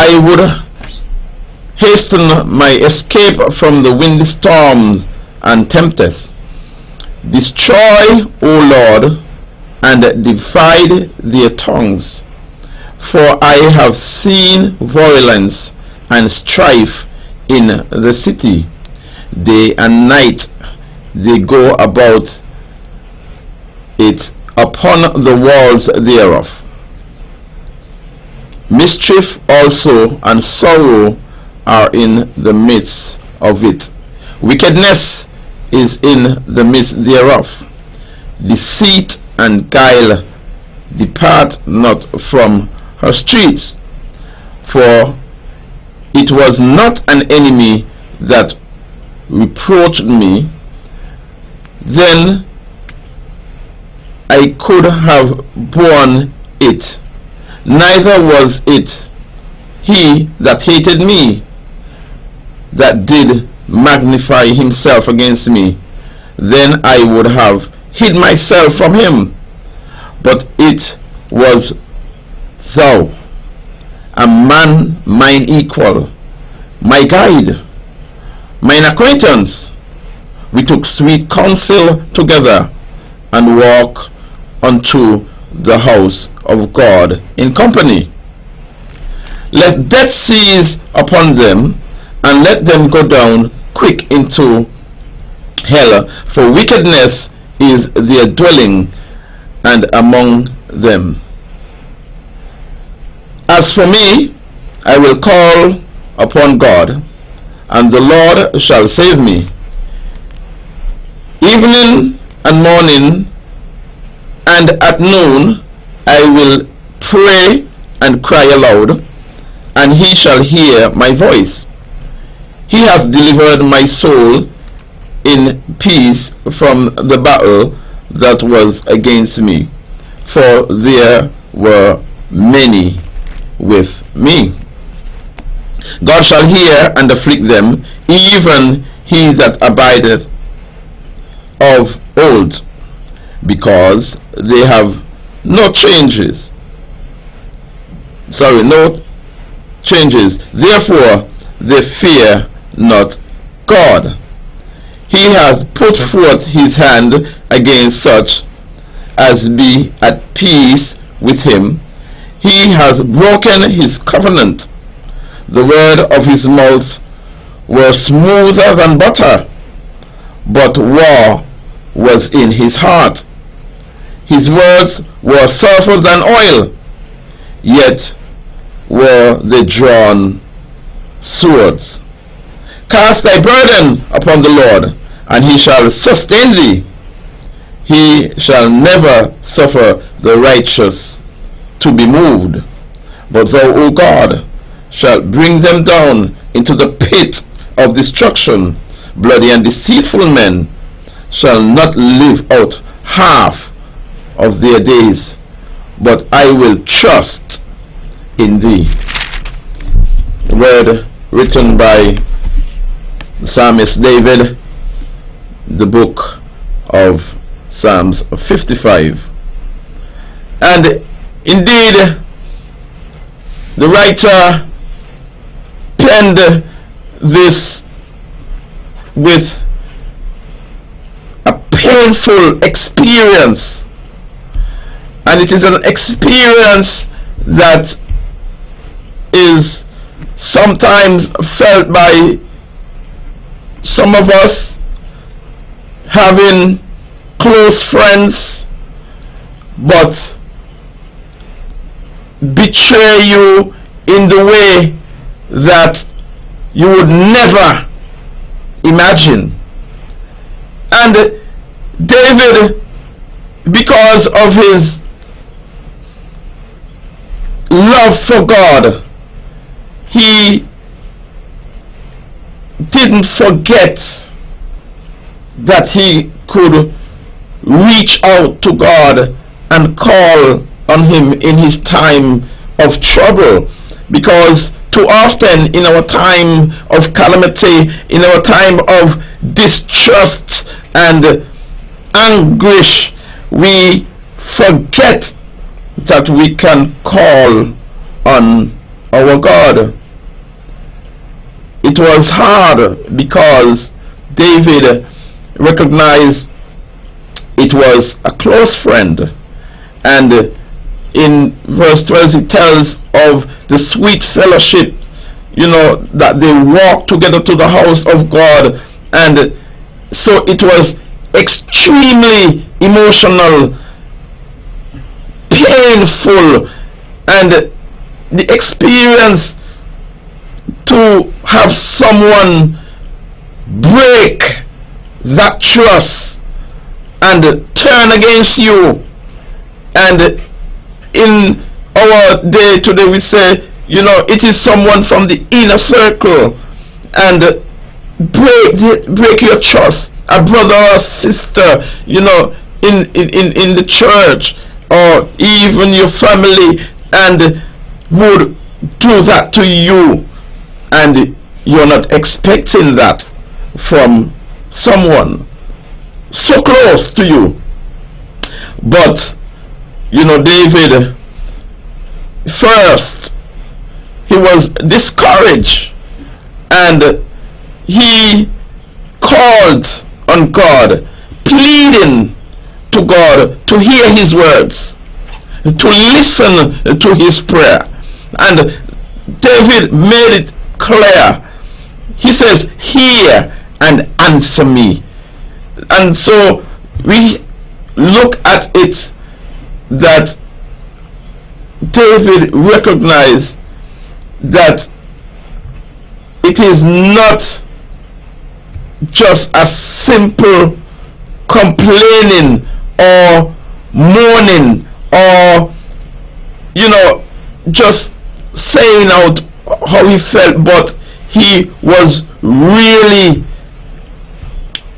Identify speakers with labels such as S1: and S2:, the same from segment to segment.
S1: I would hasten my escape from the windy storms and tempest. Destroy, O Lord, and divide their tongues. For I have seen violence and strife in the city. Day and night they go about it upon the walls thereof. Mischief also and sorrow are in the midst of it. Wickedness is in the midst thereof. Deceit and guile depart not from her streets. For it was not an enemy that reproached me, then I could have borne it. Neither was it he that hated me that did magnify himself against me. Then I would have hid myself from him. But it was thou, a man mine equal, my guide, mine acquaintance. We took sweet counsel together, and walked unto the house of God in company. Let death seize upon them, and let them go down quick into hell, for wickedness is their dwelling, and among them. As for me, I will call upon God, and the Lord shall save me. Evening and morning and at noon I will pray and cry aloud, and he shall hear my voice. He hath delivered my soul in peace from the battle that was against me, for there were many with me. God shall hear and afflict them, even he that abideth of old, because they have no changes. Therefore they fear not God. He has put forth his hand against such as be at peace with him. He has broken his covenant. The word of his mouth were smoother than butter, but war was in his heart. His words were sulfur than oil, yet were they drawn swords. Cast thy burden upon the Lord, and he shall sustain thee. He shall never suffer the righteous to be moved, but thou, O God, shalt bring them down into the pit of destruction. Bloody and deceitful men shall not live out half of their days, but I will trust in thee. The word written by the psalmist David, the book of Psalms 55. And indeed, the writer penned this with a painful experience, and it is an experience that is sometimes felt by some of us having close friends but betray you in the way that you would never imagine. And David, because of his love for God, he didn't forget that he could reach out to God and call on him in his time of trouble, because too often in our time of calamity, in our time of distrust and anguish, we forget that we can call on our God. It was hard because David recognized it was a close friend. And in verse 12 it tells of the sweet fellowship, that they walked together to the house of God. And so it was extremely emotional, painful, and the experience to have someone break that trust and turn against you. And in our day today we say, it is someone from the inner circle, and break your trust, a brother or a sister, in the church, or even your family, and would do that to you, and you're not expecting that from someone so close to you. But David, first he was discouraged, and he called on God, pleading to God to hear his words, to listen to his prayer. And David made it clear. He says, hear and answer me. And so we look at it that David recognized that it is not just a simple complaining or mourning, or just saying out how he felt, but he was really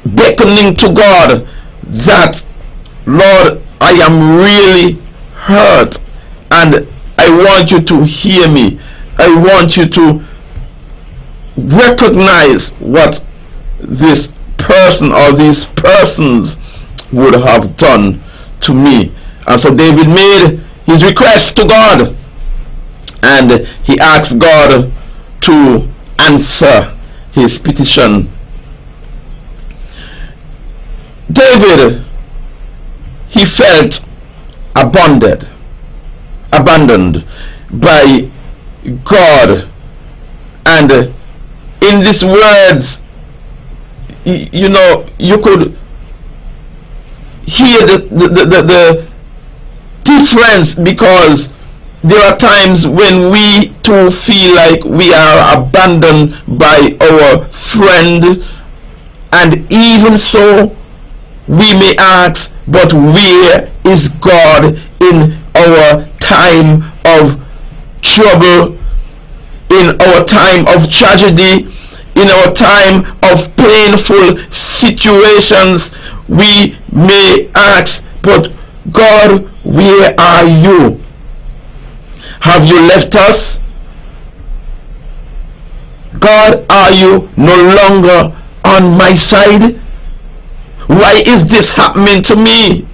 S1: beckoning to God that, Lord, I am really hurt, and I want you to hear me. I want you to recognize what this person or these persons would have done to me. And so David made his request to God, and he asked God to answer his petition. David, he felt abandoned by God, and in these words, you could hear the difference, because there are times when we too feel like we are abandoned by our friend, and even so we may ask, but where is God in our time of trouble, in our time of tragedy, in our time of painful situations? We may ask, but God, where are you? Have you left us? God, are you no longer on my side? Why is this happening to me?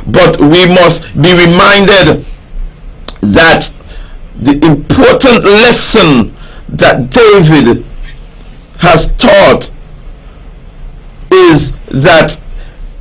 S1: But we must be reminded that the important lesson that David has taught is that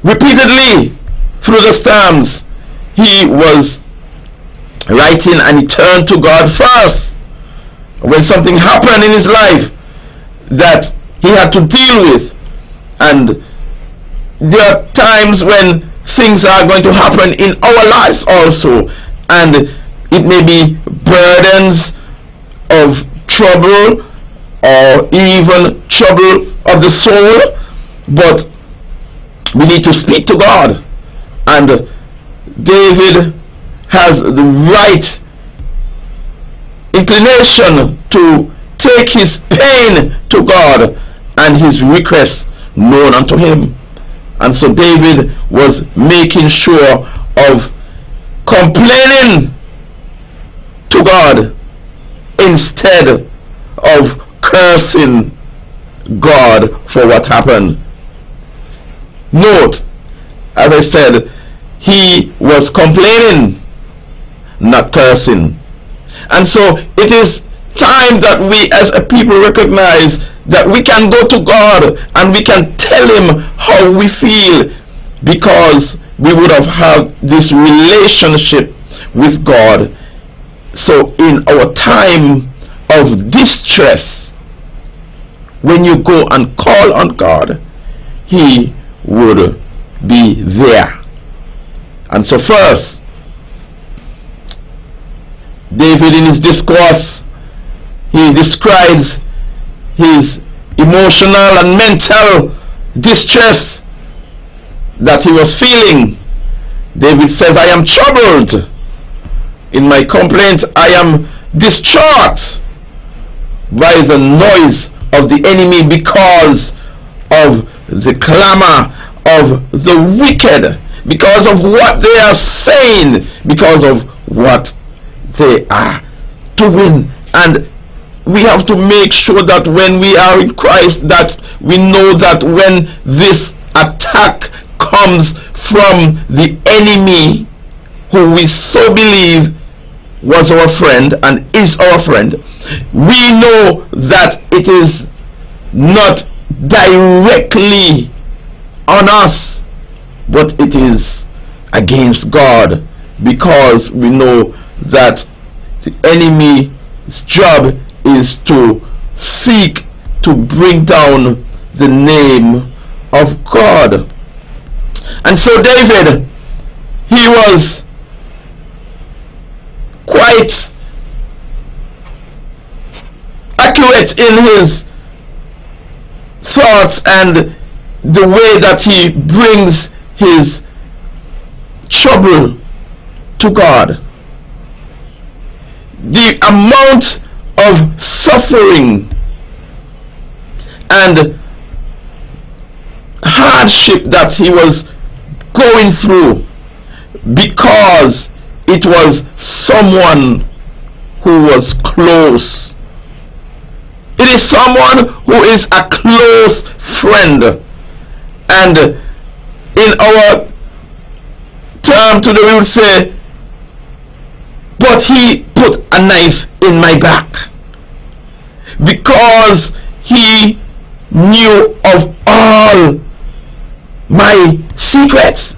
S1: repeatedly through the Psalms he was writing, and he turned to God first when something happened in his life that he had to deal with. And there are times when things are going to happen in our lives also, and it may be burdens of trouble or even trouble of the soul, but we need to speak to God. And David has the right inclination to take his pain to God and his request known unto him. And so David was making sure of complaining to God instead of cursing God for what happened. Note, as I said, he was complaining, not cursing. And so it is time that we as a people recognize that we can go to God and we can tell him how we feel, because we would have had this relationship with God. So in our time of distress, when you go and call on God, he would be there. And so first, David in his discourse, he describes his emotional and mental distress that he was feeling. David says, I am troubled in my complaint. I am distraught by the noise of the enemy, because of the clamor of the wicked, because of what they are saying, because of what they are doing. And we have to make sure that when we are in Christ, that we know that when this attack comes from the enemy, who we so believe was our friend and is our friend, we know that it is not directly on us, but it is against God, because we know that the enemy's job is to seek to bring down the name of God. And so David, he was quite accurate in his thoughts and the way that he brings his trouble to God. The amount of suffering and hardship that he was going through, because it was someone who was close. It is someone who is a close friend. And in our term today, we would say, but he put a knife in my back, because he knew of all my secrets.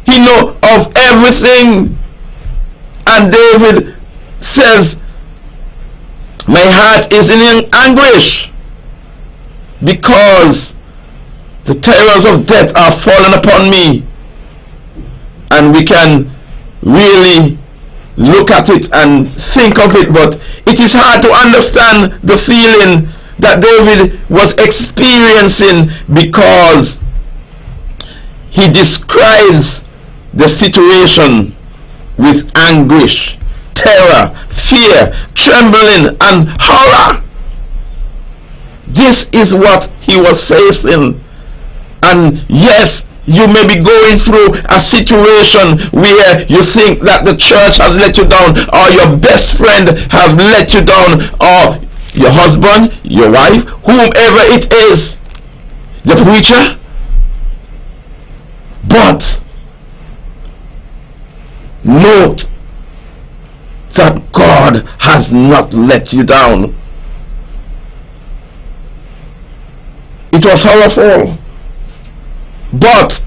S1: He knew of everything. And David says, my heart is in anguish, because the terrors of death are fallen upon me. And we can really look at it and think of it, but it is hard to understand the feeling that David was experiencing, because he describes the situation with anguish, terror, fear, trembling, and horror. This is what he was facing. And yes, you may be going through a situation where you think that the church has let you down, or your best friend have let you down, or your husband, your wife, whomever it is, the preacher. But note that God has not let you down. It was horrible. But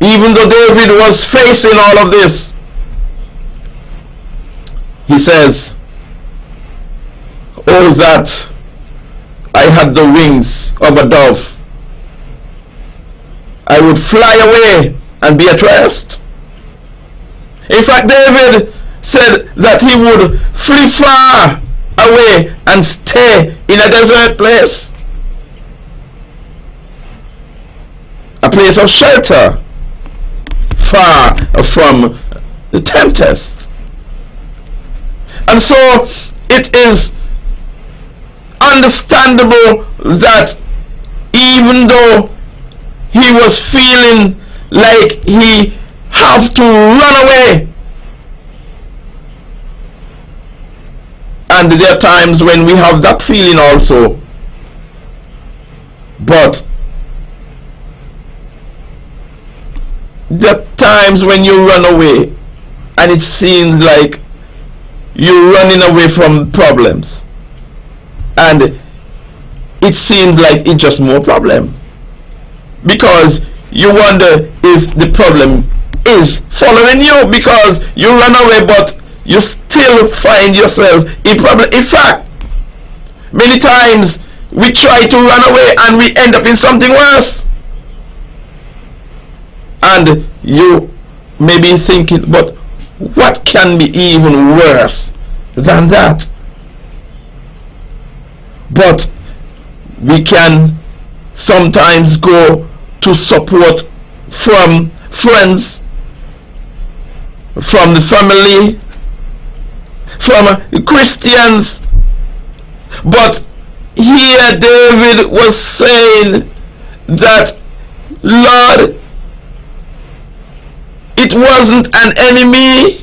S1: even though David was facing all of this, he says, oh, that I had the wings of a dove, I would fly away and be at rest. In fact, David said that he would flee far away and stay in a desert place, a place of shelter, far from the tempest. And so it is understandable that even though he was feeling like he have to run away, and there are times when we have that feeling also, but there are times when you run away and it seems like you're running away from problems, and it seems like it's just more problem, because you wonder if the problem is following you, because you run away but you still find yourself in problem. In fact, many times we try to run away and we end up in something worse. And you may be thinking, but what can be even worse than that? But we can sometimes go to support from friends, from the family, from Christians. But here David was saying that, Lord, it wasn't an enemy,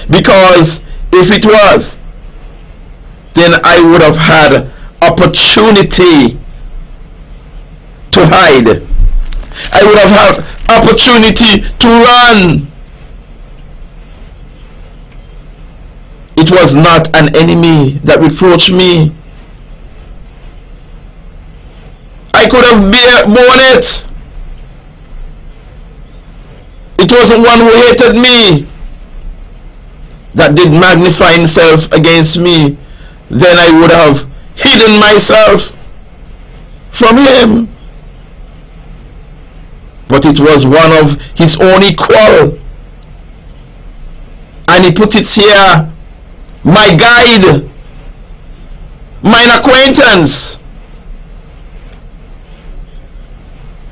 S1: because if it was, then I would have had opportunity to hide. I would have had opportunity to run. It was not an enemy that reproached me. I could have borne it. It wasn't one who hated me that did magnify himself against me. Then I would have hidden myself from him. But it was one of his own equal. And he put it here, my guide, mine acquaintance.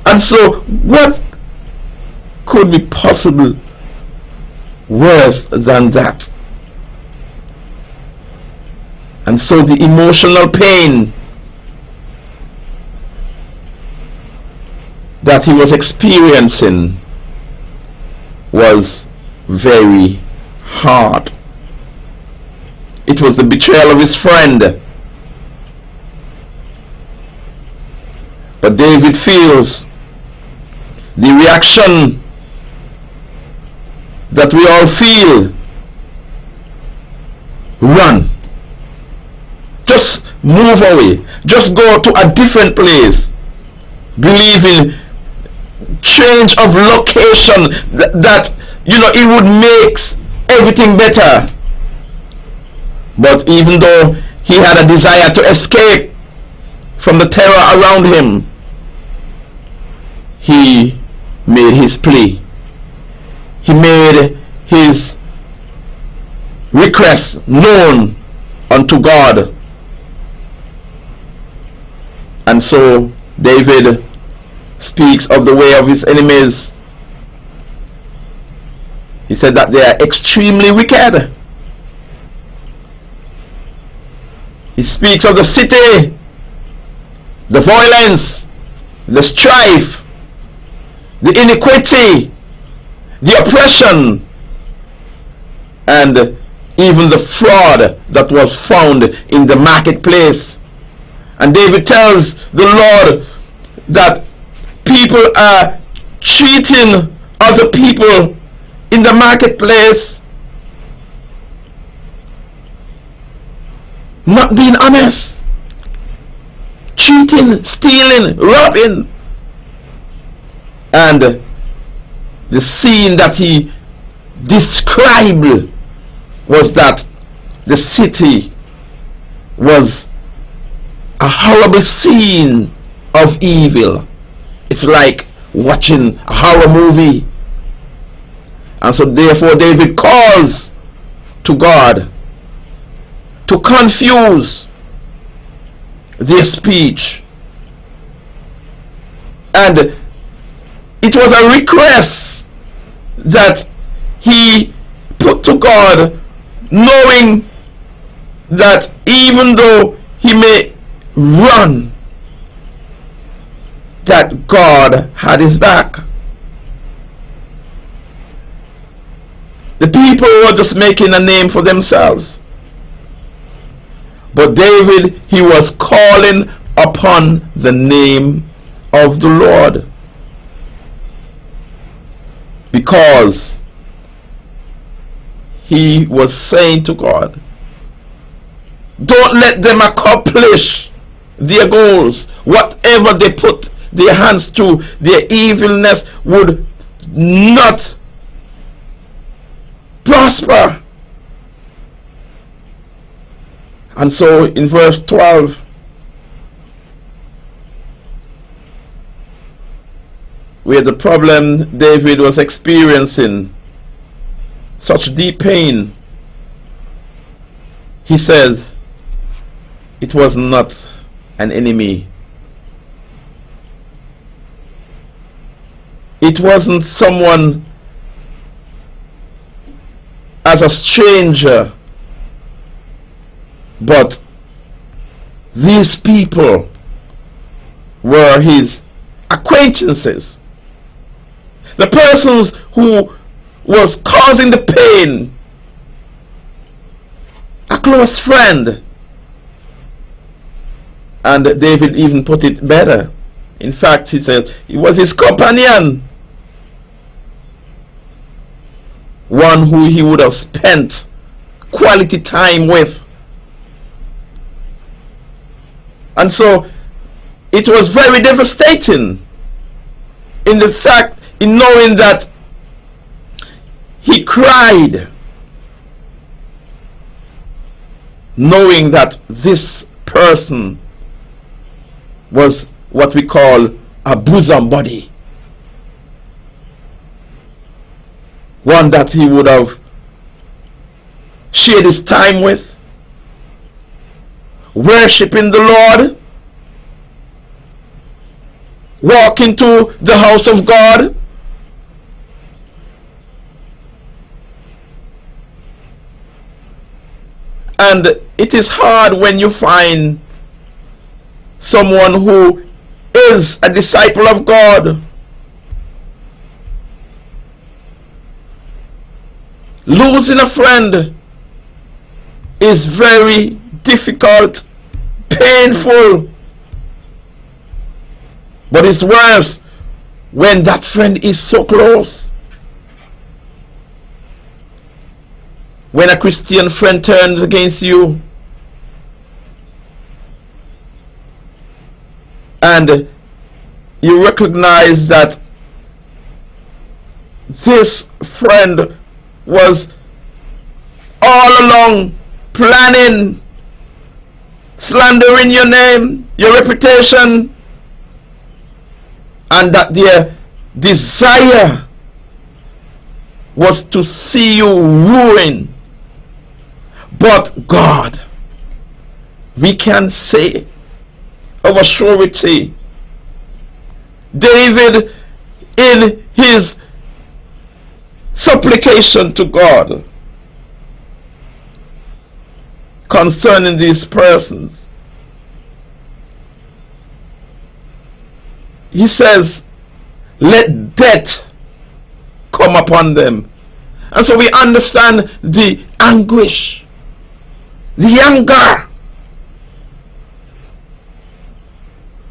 S1: And so what could be possible worse than that? And so the emotional pain that he was experiencing was very hard. It was the betrayal of his friend. But David feels the reaction that we all feel. Run. Just move away. Just go to a different place. Believing change of location, that it would make everything better. But even though he had a desire to escape from the terror around him, he made his plea. He made his request known unto God. And so David speaks of the way of his enemies. He said that they are extremely wicked. He speaks of the city, the violence, the strife, the iniquity, the oppression, and even the fraud that was found in the marketplace. And David tells the Lord that people are cheating other people in the marketplace, not being honest, cheating, stealing, robbing. And the scene that he described was that the city was a horrible scene of evil. It's like watching a horror movie. And so therefore David calls to God to confuse their speech. And it was a request that he put to God, knowing that even though he may run, that God had his back. The people were just making a name for themselves. But David, he was calling upon the name of the Lord, because he was saying to God, don't let them accomplish their goals. Whatever they put their hands to, their evilness would not prosper. And so in verse 12, where the problem David was experiencing such deep pain, he says it was not an enemy. It wasn't someone as a stranger, but these people were his acquaintances. The persons who was causing the pain, a close friend. And David even put it better. In fact, he said it was his companion, one who he would have spent quality time with. And so it was very devastating in the fact, in knowing that he cried, knowing that this person was what we call a bosom buddy, one that he would have shared his time with, worshiping the Lord, walking to the house of God. And it is hard when you find someone who is a disciple of God losing a friend is very difficult, painful, but it's worse when that friend is so close. When a Christian friend turns against you and you recognize that this friend was all along planning, slandering your name, your reputation, and that their desire was to see you ruin. But God, we can say of a surety, David, in his supplication to God concerning these persons, he says, let death come upon them. And so we understand the anguish, the anger,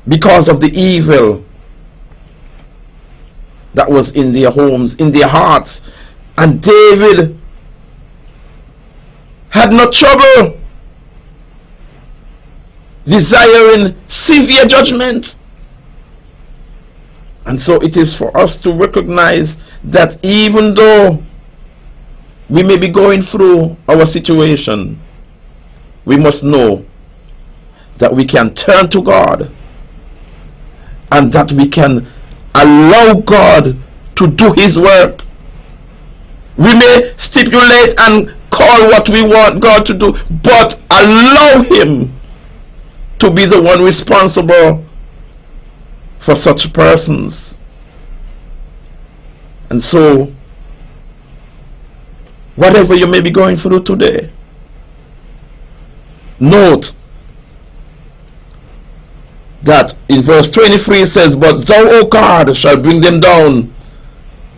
S1: because of the evil that was in their homes, in their hearts. And David had no trouble desiring severe judgment. And so it is for us to recognize that even though we may be going through our situation, we must know that we can turn to God and that we can allow God to do his work. We may stipulate and call what we want God to do, but allow him to be the one responsible for such persons. And so, whatever you may be going through today, note that in verse 23 it says, but thou, O God, shall bring them down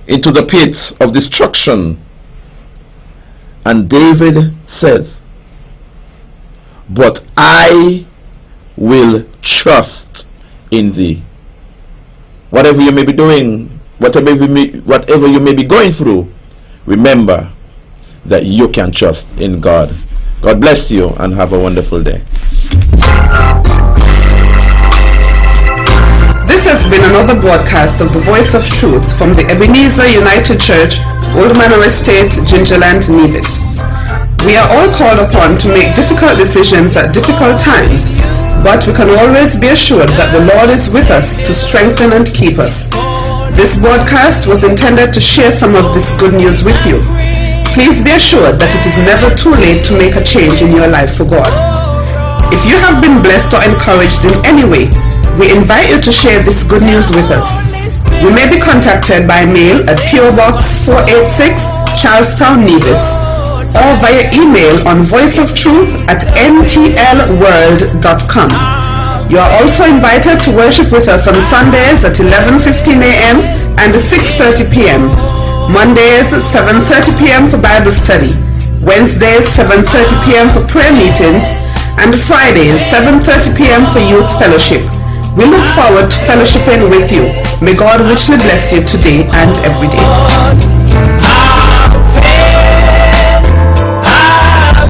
S1: into the pit of destruction. And David says, but I will trust in thee. Whatever you may be doing, whatever you may be going through, remember that you can trust in God. God bless you and have a wonderful day.
S2: This has been another broadcast of the Voice of Truth from the Ebenezer United Church, Old Manor Estate, Gingerland, Nevis. We are all called upon to make difficult decisions at difficult times, but we can always be assured that the Lord is with us to strengthen and keep us. This broadcast was intended to share some of this good news with you. Please be assured that it is never too late to make a change in your life for God. If you have been blessed or encouraged in any way, we invite you to share this good news with us. You may be contacted by mail at PO Box 486, Charlestown, Nevis, or via email on voiceoftruth@ntlworld.com. You are also invited to worship with us on Sundays at 11:15 a.m. and 6:30 p.m. Mondays 7:30 p.m. for Bible study, Wednesdays 7:30 p.m. for prayer meetings, and Fridays 7:30 p.m. for youth fellowship. We look forward to fellowshipping with you. May God richly bless you today and every day.